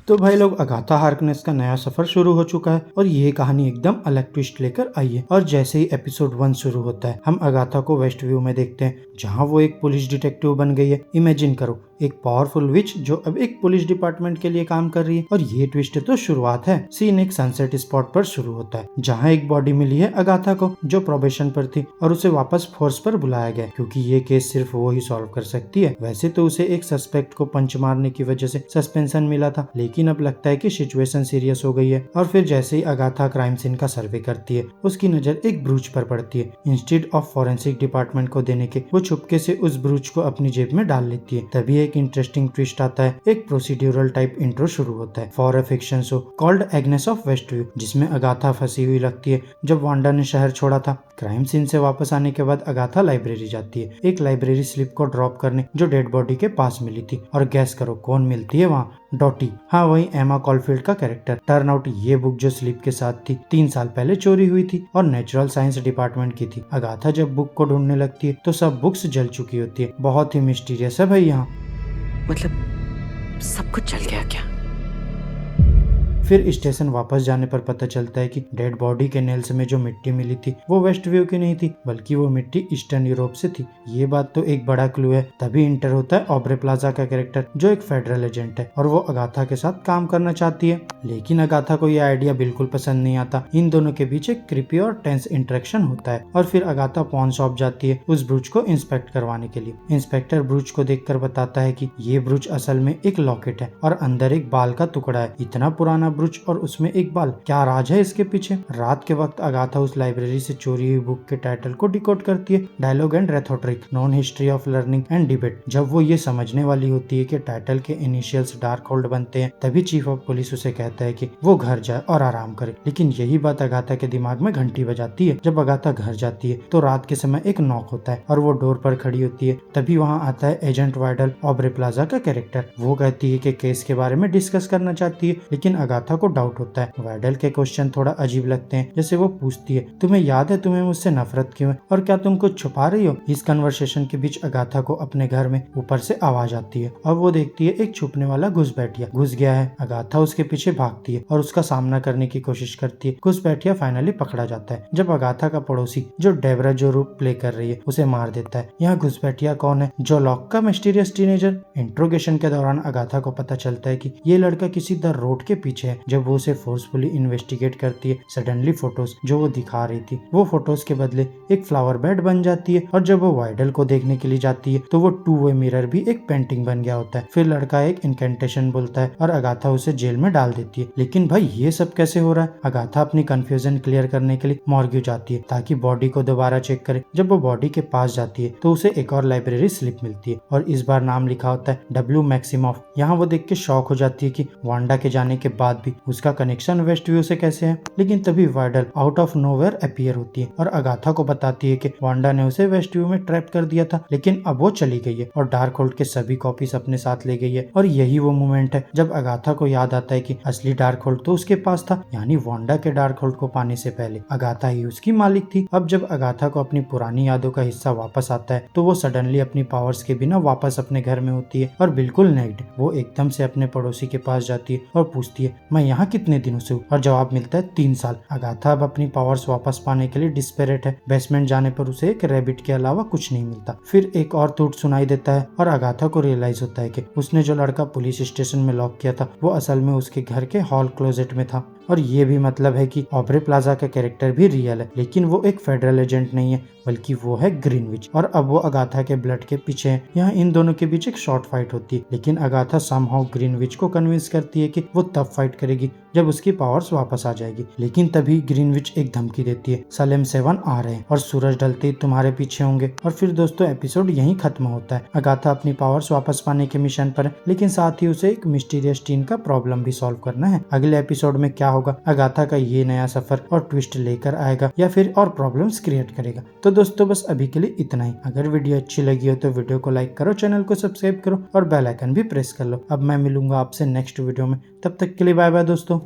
तो भाई लोग, अगाथा हार्कनेस का नया सफर शुरू हो चुका है और ये कहानी एकदम अलग ट्विस्ट लेकर आई है। और जैसे ही एपिसोड 1 शुरू होता है, हम अगाथा को वेस्ट व्यू में देखते हैं, जहाँ वो एक पुलिस डिटेक्टिव बन गई है। इमेजिन करो, एक पावरफुल विच जो अब एक पुलिस डिपार्टमेंट के लिए काम कर रही है। और ये ट्विस्ट तो शुरुआत है। सीन एक सनसेट स्पॉट पर शुरू होता है, जहाँ एक बॉडी मिली है अगाथा को, जो प्रोबेशन पर थी, और उसे वापस फोर्स पर बुलाया गया क्योंकि ये केस सिर्फ वो ही सॉल्व कर सकती है। वैसे तो उसे एक सस्पेक्ट को पंच मारने की वजह से सस्पेंशन मिला था, लेकिन अब लगता है कि सिचुएशन सीरियस हो गई है। और फिर जैसे ही अगाथा क्राइम सीन का सर्वे करती है, उसकी नजर एक ब्रूच पर पड़ती है। इंस्टेड ऑफ फॉरेंसिक डिपार्टमेंट को देने के, वो चुपके से उस ब्रूच को अपनी जेब में डाल लेती है। तभी एक इंटरेस्टिंग ट्विस्ट आता है। एक प्रोसीड्यूरल टाइप इंट्रो शुरू होता है for a fiction show called Agnes of Westview, जिसमें अगाथा फंसी हुई लगती है जब वांडा ने शहर छोड़ा था। क्राइम सीन से वापस आने के बाद अगाथा लाइब्रेरी जाती है, एक लाइब्रेरी स्लिप को ड्रॉप करने जो डेड बॉडी के पास मिली थी। और गैस करो कौन मिलती है वहाँ? डॉटी। हाँ, वही एमा कॉलफील्ड का कैरेक्टर। टर्न आउट ये बुक जो स्लिप के साथ थी 3 साल पहले चोरी हुई थी और नेचुरल साइंस डिपार्टमेंट की थी। अगाथा जब बुक को ढूंढने लगती है तो सब बुक्स जल चुकी होती है। बहुत ही मिस्टीरियस है भाई यहाँ। मतलब सब कुछ चल गया क्या? फिर स्टेशन वापस जाने पर पता चलता है कि डेड बॉडी के नेल्स में जो मिट्टी मिली थी वो वेस्ट व्यू की नहीं थी, बल्कि वो मिट्टी ईस्टर्न यूरोप से थी। ये बात तो एक बड़ा क्लू है। तभी इंटर होता है ऑब्रे प्लाजा का कैरेक्टर, जो एक फेडरल एजेंट है और वो अगाथा के साथ काम करना चाहती है। लेकिन अगाथा को ये आइडिया बिल्कुल पसंद नहीं आता। इन दोनों के बीच एक क्रिपी और टेंस इंटरेक्शन होता है और फिर अगाथा पॉन शॉप जाती है उस ब्रूच को इंस्पेक्ट करवाने के लिए। इंस्पेक्टर ब्रूच को देखकर बताता है कि ये ब्रूच असल में एक लॉकेट है और अंदर एक बाल का टुकड़ा है। इतना पुराना ब्रूच और उसमें एक बाल, क्या राज है इसके पीछे? रात के वक्त अगाथा उस लाइब्रेरी से चोरी हुई बुक के टाइटल को डिकोड करती है, डायलॉग एंड रेथोट्रिक, नॉन history of learning and debate. जब वो ये समझने वाली होती है कि टाइटल के इनिशियल्स डार्क होल्ड बनते हैं, तभी चीफ ऑफ पुलिस उसे कहता है कि वो घर जाए और आराम करे। लेकिन यही बात अगाथा के दिमाग में घंटी बजाती है। जब अगाथा घर जाती है तो रात के समय एक नॉक होता है और वो डोर पर खड़ी होती है। तभी वहाँ आता है एजेंट वाइडल, ऑब्रे प्लाजा का कैरेक्टर। वो कहती है कि केस के बारे में डिस्कस करना चाहती है, लेकिन अगाथा को डाउट होता है। वाइडल के क्वेश्चन थोड़ा अजीब लगते हैं। जैसे वो पूछती है, तुम्हें याद है तुम्हें मुझसे नफरत क्यों है और क्या तुम कुछ छुपा रही हो? इस कन्वर्सेशन के बीच अगाथा को अपने घर में ऊपर से आवाज आती है और वो देखती है एक छुपने वाला घुसपैठिया घुस गया है। अगाथा उसके पीछे भागती है और उसका सामना करने की कोशिश करती है। घुसपैठिया फाइनली पकड़ा जाता है जब अगाथा का पड़ोसी, जो डेबरा जो रूप प्ले कर रही है, उसे मार देता है। यहाँ घुसपैठिया कौन है? जो लॉक का मिस्टीरियस टीनेजर। इंट्रोगेशन के दौरान अगाथा को पता चलता है कि ये लड़का किसी द रोड के पीछे है। जब वो उसे फोर्सफुली इन्वेस्टिगेट करती है, सडनली फोटोज जो वो दिखा रही थी वो फोटोज के बदले एक फ्लावर बेड बन जाती है। और जब वो वाइडल को देखने के लिए जाती है तो वो 2 वे मिरर भी एक पेंटिंग बन गया होता है। फिर लड़का एक इनकेंटेशन बोलता है और अगाथा उसे जेल में डाल देती है। लेकिन भाई ये सब कैसे हो रहा है? अगाथा अपनी कंफ्यूजन क्लियर करने के लिए मॉर्ग्यू जाती है ताकि बॉडी को दोबारा चेक करे। जब वो बॉडी के पास जाती है तो उसे एक और लाइब्रेरी स्लिप मिलती है और इस बार नाम लिखा होता है डब्ल्यू मैक्सिमॉफ। यहाँ वो देख के शॉक हो जाती है कि वांडा के जाने के बाद भी उसका कनेक्शन वेस्ट व्यू से कैसे है। लेकिन तभी वाइडल आउट ऑफ नोवेयर अपीयर होती है और अगाथा को बताती है कि वांडा ने उसे वेस्ट व्यू में ट्रैप कर दिया था, लेकिन अब वो चली गई है और डार्क होल्ड के सभी कॉपीज अपने साथ ले गई है। और यही वो मोमेंट है जब अगाथा को याद आता है कि असली डार्क होल्ड तो उसके पास था, यानी वांडा के डार्क होल्ड को पाने से पहले अगाथा ही उसकी मालिक थी। अब जब अगाथा को अपनी पुरानी यादों का हिस्सा वापस आता है तो वो सडनली अपनी पावर्स के बिना वापस अपने घर में होती है और बिल्कुल नेक्ड। वो एकदम से अपने पड़ोसी के पास जाती है और पूछती है, मैं यहाँ कितने दिनों से हूँ? और जवाब मिलता है 3 साल। अगाथा अब अपनी पावर्स वापस पाने के लिए डिस्पेरेट है। बेसमेंट जाने पर उसे एक रैबिट के अलावा कुछ नहीं मिलता। फिर एक और टूट सुनाई देता है और अगाथा को रियलाइज होता है कि उसने जो लड़का पुलिस स्टेशन में लॉक किया था वो असल में उसके घर के हॉल क्लोजेट में था। और ये भी मतलब है कि ऑब्रे प्लाजा का कैरेक्टर भी रियल है, लेकिन वो एक फेडरल एजेंट नहीं है, बल्कि वो है ग्रीनविच। और अब वो अगाथा के ब्लड के पीछे है। यहाँ इन दोनों के बीच एक शॉर्ट फाइट होती है, लेकिन अगाथा समहाउ ग्रीनविच को कन्विंस करती है कि वो तब फाइट करेगी जब उसकी पावर्स वापस आ जाएगी। लेकिन तभी ग्रीनविच एक धमकी देती है, सलेम 7 आ रहे हैं और सूरज ढलते ही तुम्हारे पीछे होंगे। और फिर दोस्तों एपिसोड यहीं खत्म होता है। अगाथा अपनी पावर्स वापस पाने के मिशन पर है, लेकिन साथ ही उसे एक मिस्टीरियस टीन का प्रॉब्लम भी सॉल्व करना है। अगले एपिसोड में क्या होगा? अगाथा का ये नया सफर और ट्विस्ट लेकर आएगा या फिर और प्रॉब्लम्स क्रिएट करेगा? तो दोस्तों बस अभी के लिए इतना ही। अगर वीडियो अच्छी लगी हो तो वीडियो को लाइक करो, चैनल को सब्सक्राइब करो और बेल आइकन भी प्रेस कर लो। अब मैं मिलूंगा आपसे नेक्स्ट वीडियो में, तब तक के लिए बाय बाय दोस्तों।